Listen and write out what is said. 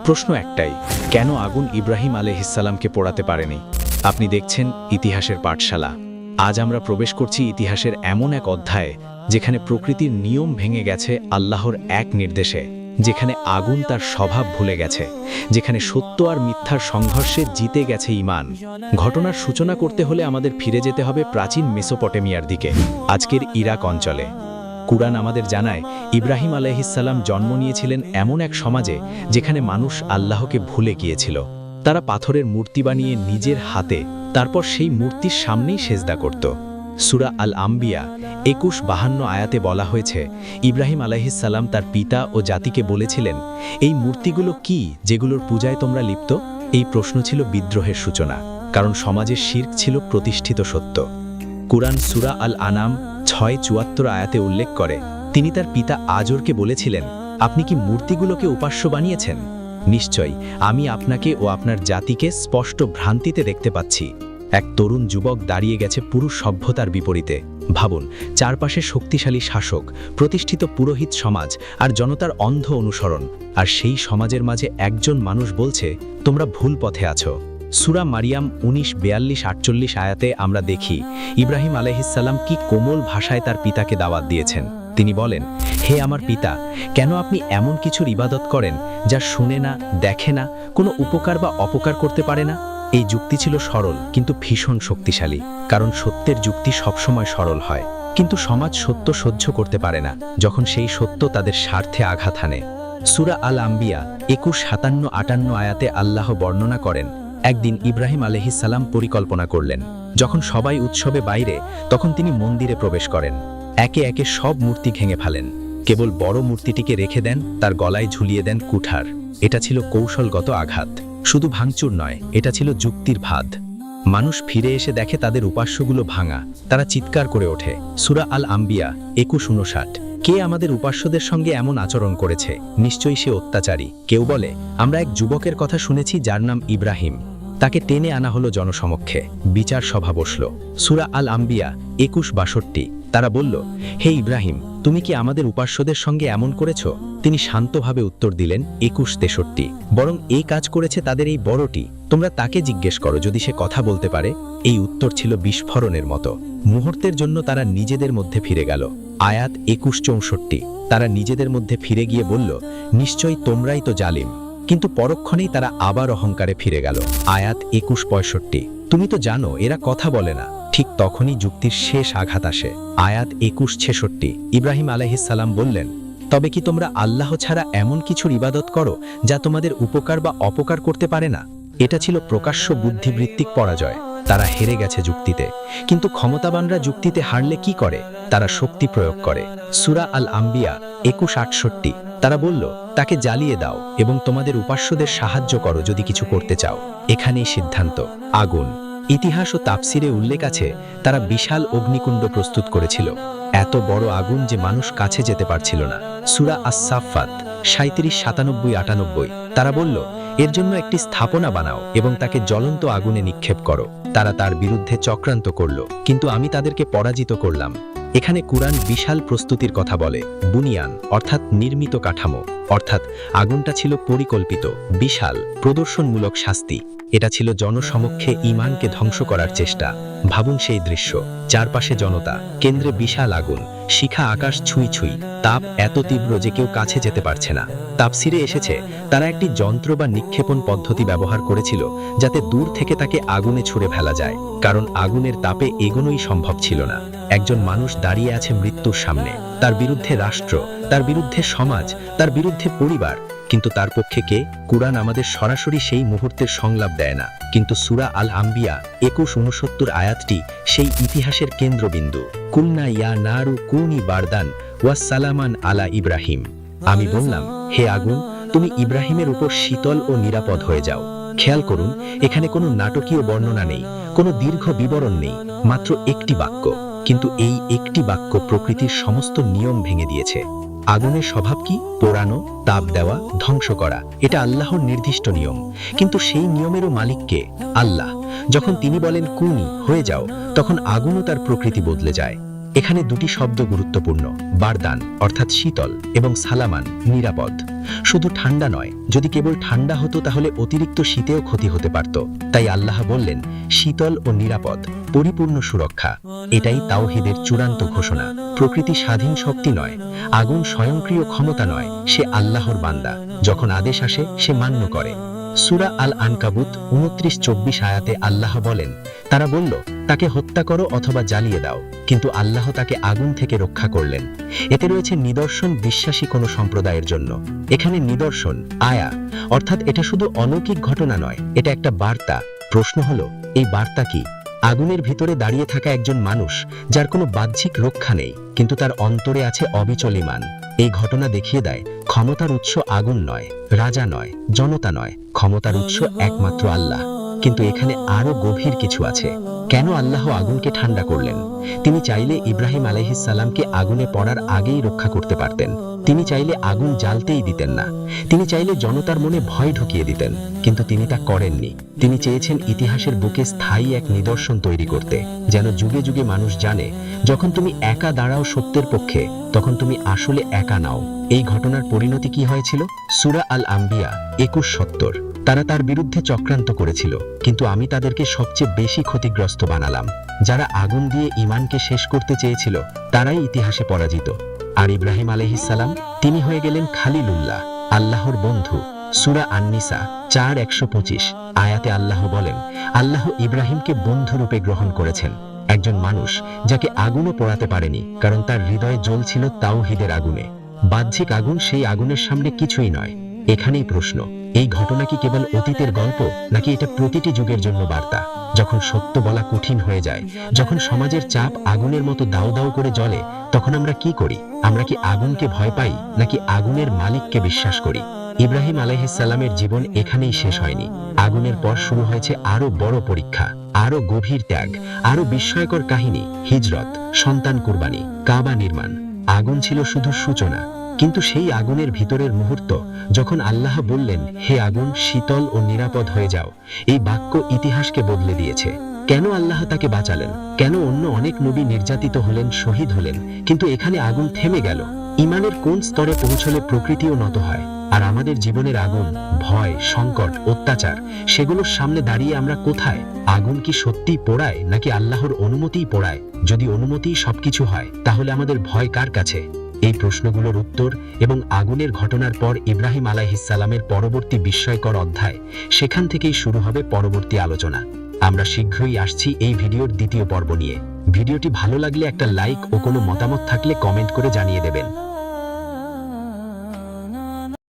প্রশ্ন একটাই, কেন আগুন ইব্রাহিম আলাইহিসসালামকে পোড়াতে পারেনি? আপনি দেখছেন ইতিহাসের পাঠশালা। আজ আমরা প্রবেশ করছি ইতিহাসের এমন এক অধ্যায়ে যেখানে প্রকৃতির নিয়ম ভেঙে গেছে আল্লাহর এক নির্দেশে, যেখানে আগুন তার স্বভাব ভুলে গেছে, যেখানে সত্য আর মিথ্যার সংঘর্ষে জিতে গেছে ঈমান। ঘটনার সূচনা করতে হলে আমাদের ফিরে যেতে হবে প্রাচীন মেসোপটেমিয়ার দিকে, আজকের ইরাক অঞ্চলে। কুরআন আমাদের জানায় ইব্রাহিম আলাইহিসসালাম জন্ম নিয়েছিলেন এমন এক সমাজে যেখানে মানুষ আল্লাহকে ভুলে গিয়েছিল। তারা পাথরের মূর্তি বানিয়ে নিজের হাতে তারপর সেই মূর্তির সামনেই সেজদা করত। সূরা আল আম্বিয়া ২১-৫২ আয়াতে বলা হয়েছে, ইব্রাহিম আলাইহিসসালাম তার পিতা ও জাতিকে বলেছিলেন, এই মূর্তিগুলো কি যেগুলোর পূজায় তোমরা লিপ্ত? এই প্রশ্ন ছিল বিদ্রোহের সূচনা, কারণ সমাজের শিরক ছিল প্রতিষ্ঠিত সত্য। কুরআন সূরা আল আনাম ৬-৭৪ আয়াতে উল্লেখ করে, তিনি তার পিতা আজরকে বলেছিলেন, আপনি কি মূর্তিগুলোকে উপাস্য বানিয়েছেন? নিশ্চয়ই আমি আপনাকে ও আপনার জাতিকে স্পষ্ট ভ্রান্তিতে দেখতে পাচ্ছি। এক তরুণ যুবক দাঁড়িয়ে গেছে পুরো সভ্যতার বিপরীতে। ভাবুন, চারপাশে শক্তিশালী শাসক, প্রতিষ্ঠিত পুরোহিত সমাজ আর জনতার অন্ধ অনুসরণ, আর সেই সমাজের মাঝে একজন মানুষ বলছে, তোমরা ভুল পথে আছো। সূরা মারিয়াম ১৯-৪২-৪৮ আয়াতে আমরা দেখি ইব্রাহিম আলাইহিসসালাম কি কোমল ভাষায় তার পিতাকে দাওয়াত দিয়েছেন। তিনি বলেন, হে আমার পিতা, কেন আপনি এমন কিছুর ইবাদত করেন যা শুনে না, দেখে না, কোনো উপকার বা অপকার করতে পারে না? এই যুক্তি ছিল সরল কিন্তু ভীষণ শক্তিশালী, কারণ সত্যের যুক্তি সবসময় সরল হয়। কিন্তু সমাজ সত্য সহ্য করতে পারে না যখন সেই সত্য তাদের স্বার্থে আঘাত হানে। সূরা আল আম্বিয়া ২১-৫৭-৫৮ আয়াতে আল্লাহ বর্ণনা করেন, একদিন ইব্রাহিম আলাইহিসসালাম পরিকল্পনা করলেন। যখন সবাই উৎসবে বাইরে, তখন তিনি মন্দিরে প্রবেশ করেন। একে একে সব মূর্তি ভেঙে ফেলেন, কেবল বড় মূর্তিটিকে রেখে দেন, তার গলায় ঝুলিয়ে দেন কুঠার। এটা ছিল কৌশলগত আঘাত, শুধু ভাঙচুর নয়, এটা ছিল যুক্তির ভাদ। মানুষ ফিরে এসে দেখে তাদের উপাস্যগুলো ভাঙা, তারা চিৎকার করে ওঠে। সূরা আল আম্বিয়া ২১-৫৯, কে আমাদের উপাস্যদের সঙ্গে এমন আচরণ করেছে? নিশ্চয়ই সে অত্যাচারী। কেউ বলে, আমরা এক যুবকের কথা শুনেছি যার নাম ইব্রাহিম, তাকে টেনে আনা হলো জনসমক্ষে, বিচার সভা বসল। সূরা আল আম্বিয়া ২১-৬২, তারা বলল, হে ইব্রাহিম, তুমি কি আমাদের উপাস্যদের সঙ্গে এমন করেছ? তিনি শান্তভাবে উত্তর দিলেন ২১-৬৩, বরং এই কাজ করেছে তাদের এই বড়টি, তোমরা তাকে জিজ্ঞেস করো যদি সে কথা বলতে পারে। এই উত্তর ছিল বিস্ফোরণের মতো। মুহূর্তের জন্য তারা নিজেদের মধ্যে ফিরে গেল। আয়াত ২১-৬৪, তারা নিজেদের মধ্যে ফিরে গিয়ে বলল, নিশ্চয়ই তোমরাই তো জালিম। কিন্তু পরক্ষণেই তারা আবার অহংকারে ফিরে গেল। আয়াত ২১-৬৫, তুমি তো জানো এরা কথা বলে না। ঠিক তখনই যুক্তির শেষ আঘাত আসে। আয়াত ২১-৬৬, ইব্রাহিম আলাইহিসসালাম বললেন, তবে কি তোমরা আল্লাহ ছাড়া এমন কিছুর ইবাদত করো যা তোমাদের উপকার বা অপকার করতে পারে না? এটা ছিল প্রকাশ্য বুদ্ধিবৃত্তিক পরাজয়। তারা হেরে গেছে যুক্তিতে। কিন্তু ক্ষমতাবানরা যুক্তিতে হারলে কি করে? তারা শক্তি প্রয়োগ করে। সূরা আল আম্বিয়া ২১-৬৮, তারা বলল, তাকে জ্বালিয়ে দাও এবং তোমাদের উপাস্যদের সাহায্য করো যদি কিছু করতে চাও। এখানেই সিদ্ধান্ত, আগুন। ইতিহাস ও তাফসিরে উল্লেখ আছে, তারা বিশাল অগ্নিকুণ্ড প্রস্তুত করেছিল, এত বড় আগুন যে মানুষ কাছে যেতে পারছিল না। সূরা আস-সাফফাত ৩৭-৯৭-৯৮, তারা বলল, এর জন্য একটি স্থাপনা বানাও এবং তাকে জ্বলন্ত আগুনে নিক্ষেপ করো। তারা তার বিরুদ্ধে চক্রান্ত করল, কিন্তু আমি তাদেরকে পরাজিত করলাম। এখানে কুরআন বিশাল প্রস্তুতির কথা বলে। বুনিয়ান অর্থাৎ নির্মিত কাঠামো, অর্থাৎ আগুনটা ছিল পরিকল্পিত, বিশাল, প্রদর্শনমূলক শাস্তি। এটা ছিল জনসমক্ষে ঈমানকে ধ্বংস করার চেষ্টা। ভাবুন সেই দৃশ্য, চারপাশে জনতা, কেন্দ্রে বিশাল আগুন, শিখা আকাশ ছুঁই ছুঁই, তাপ এত তীব্র যে কেউ কাছে যেতে পারছে না। তাফসিরে এসেছে, তারা একটি যন্ত্র বা নিক্ষেপণ পদ্ধতি ব্যবহার করেছিল যাতে দূর থেকে তাকে আগুনে ছুঁড়ে ফেলা যায়, কারণ আগুনের তাপে এগোনোই সম্ভব ছিল না। একজন মানুষ দাঁড়িয়ে আছে মৃত্যুর সামনে, তার বিরুদ্ধে রাষ্ট্র, তার বিরুদ্ধে সমাজ, তার বিরুদ্ধে পরিবার, কিন্তু তার পক্ষে কে? কুরআন আমাদের সরাসরি সেই মুহূর্তের সংলাপ দেয় না, কিন্তু সূরা আল আম্বিয়া ২১-৬৯ আয়াতটি সেই ইতিহাসের কেন্দ্রবিন্দু। কুলনা ইয়া নারু কুনি বারদান ওয়া সালামান আলা ইব্রাহিম, আমি বললাম, হে আগুন, তুমি ইব্রাহিমের উপর শীতল ও নিরাপদ হয়ে যাও। খেয়াল করুন, এখানে কোনো নাটকীয় বর্ণনা নেই, কোনো দীর্ঘ বিবরণ নেই, মাত্র একটি বাক্য, কিন্তু এই একটি বাক্য প্রকৃতির সমস্ত নিয়ম ভেঙে দিয়েছে। আগুনের স্বভাব কি? পোড়ানো, তাপ দেওয়া, ধ্বংস করা। এটা আল্লাহর নির্দিষ্ট নিয়ম, কিন্তু সেই নিয়মেরও মালিক কে? আল্লাহ। যখন তিনি বলেন কুনি, হয়ে যাও, তখন আগুনও তার প্রকৃতি বদলে যায়। এখানে দুটি শব্দ গুরুত্বপূর্ণ, বারদান অর্থাৎ শীতল এবং সালামান নিরাপদ। শুধু ঠান্ডা নয়, যদি কেবল ঠান্ডা হতো তাহলে অতিরিক্ত শীতেও ক্ষতি হতে পারত। তাই আল্লাহ বললেন, শীতল ও নিরাপদ, পরিপূর্ণ সুরক্ষা। এটাই তাওহীদের চূড়ান্ত ঘোষণা। প্রকৃতি স্বাধীন শক্তি নয়, আগুন স্বয়ংক্রিয় ক্ষমতা নয়, সে আল্লাহর বান্দা। যখন আদেশ আসে সে মান্য করে। সূরা আল আনকাবুত ২৯-২৪ আয়াতে আল্লাহ বলেন, তারা বলল, তাকে হত্যা করো অথবা জ্বালিয়ে দাও, কিন্তু আল্লাহ তাকে আগুন থেকে রক্ষা করলেন। এতে রয়েছে নিদর্শন বিশ্বাসী কোনো সম্প্রদায়ের জন্য। এখানে নিদর্শন, আয়া, অর্থাৎ এটা শুধু অলৌকিক ঘটনা নয়, এটা একটা বার্তা। প্রশ্ন হলো, এই বার্তা কি? আগুনের ভিতরে দাঁড়িয়ে থাকা একজন মানুষ, যার কোনো বাহ্যিক রক্ষা নেই, কিন্তু তার অন্তরে আছে অবিচল ঈমান। এই ঘটনা দেখিয়ে দেয়, ক্ষমতার উৎস আগুন নয়, রাজা নয়, জনতা নয়, ক্ষমতার উৎস একমাত্র আল্লাহ। কিন্তু এখানে আরো গভীর কিছু আছে। কেন আল্লাহ আগুনকে ঠান্ডা করলেন? তিনি চাইলে ইব্রাহিম আলাইহিস সালামকে আগুনে পড়ার আগেই রক্ষা করতে পারতেন। তিনি চাইলে আগুন জ্বালতেই দিতেন না। তিনি চাইলে জনতার মনে ভয় ঢুকিয়ে দিতেন, কিন্তু তিনি তা করেননি। তিনি চেয়েছেন ইতিহাসের বুকে স্থায়ী এক নিদর্শন তৈরি করতে, যেন যুগে যুগে মানুষ জানে, যখন তুমি একা দাঁড়াও সত্যের পক্ষে, তখন তুমি আসলে একা নাও। এই ঘটনার পরিণতি কি হয়েছিল? সূরা আল আম্বিয়া ২১-৭০। তারা তার বিরুদ্ধে চক্রান্ত করেছিল, কিন্তু আমি তাদেরকে সবচেয়ে বেশি ক্ষতিগ্রস্ত বানালাম। যারা আগুন দিয়ে ঈমানকে শেষ করতে চেয়েছিল, তারাই ইতিহাসে পরাজিত। আর ইব্রাহিম আলাইহিস সালাম, তিনি হয়ে গেলেন খালিলুল্লাহ, আল্লাহর বন্ধু। সূরা আন-নিসা ৪:১২৫ আয়াতে আল্লাহ বলেন, আল্লাহ ইব্রাহিমকে বন্ধুরূপে গ্রহণ করেছেন। একজন মানুষ যাকে আগুনও পোড়াতে পারেনি, কারণ তার হৃদয়ে জ্বলছিল তাওহীদের আগুনে। বাহ্যিক আগুন সেই আগুনের সামনে কিছুই নয়। এখানেই প্রশ্ন, এই ঘটনা কি কেবল অতীতের গল্প, নাকি এটা প্রতিটি যুগের জন্য বার্তা? যখন সত্য বলা কঠিন হয়ে যায়, যখন সমাজের চাপ আগুনের মতো দাউ দাউ করে জ্বলে, তখন আমরা কি করি? আমরা কি আগুনকে ভয় পাই, নাকি আগুনের মালিককে বিশ্বাস করি? ইব্রাহিম আলাইহিস সালামের জীবন এখানেই শেষ হয়নি। আগুনের পর শুরু হয়েছে আরো বড় পরীক্ষা, আরো গভীর ত্যাগ, আরো বিস্ময়কর কাহিনী, হিজরত, সন্তান কুরবানি, কাবা নির্মাণ। আগুন ছিল শুধু সূচনা, কিন্তু সেই আগুনের ভিতরের মুহূর্ত, যখন আল্লাহ বললেন, হে আগুন, শীতল ও নিরাপদ হয়ে যাও, এই বাক্য ইতিহাসকে বদলে দিয়েছে। কেন আল্লাহ তাকে বাঁচালেন? কেন অন্য অনেক নবী নির্যাতিত হলেন, শহীদ হলেন, কিন্তু এখানে আগুন থেমে গেল? ঈমানের কোন স্তরে পৌঁছলে প্রকৃতিও নত হয়? আর আমাদের জীবনের আগুন, ভয়, সংকট, অত্যাচার, সেগুলোর সামনে দাঁড়িয়ে আমরা কোথায়? আগুন কি সত্যিই পোড়ায়, নাকি আল্লাহর অনুমতিই পোড়ায়? যদি অনুমতিই সবকিছু হয়, তাহলে আমাদের ভয় কার কাছে? এই প্রশ্নগুলোর উত্তর এবং আগুনের ঘটনার পর ইব্রাহিম আলাইহিস সালামের পরবর্তী বিস্ময়কর অধ্যায়, সেখান থেকেই শুরু হবে পরবর্তী আলোচনা। আমরা শীঘ্রই আসছি এই ভিডিওর দ্বিতীয় পর্ব নিয়ে। ভিডিওটি ভালো লাগলে একটা লাইক ও কোনো মতামত থাকলে কমেন্ট করে জানিয়ে দেবেন।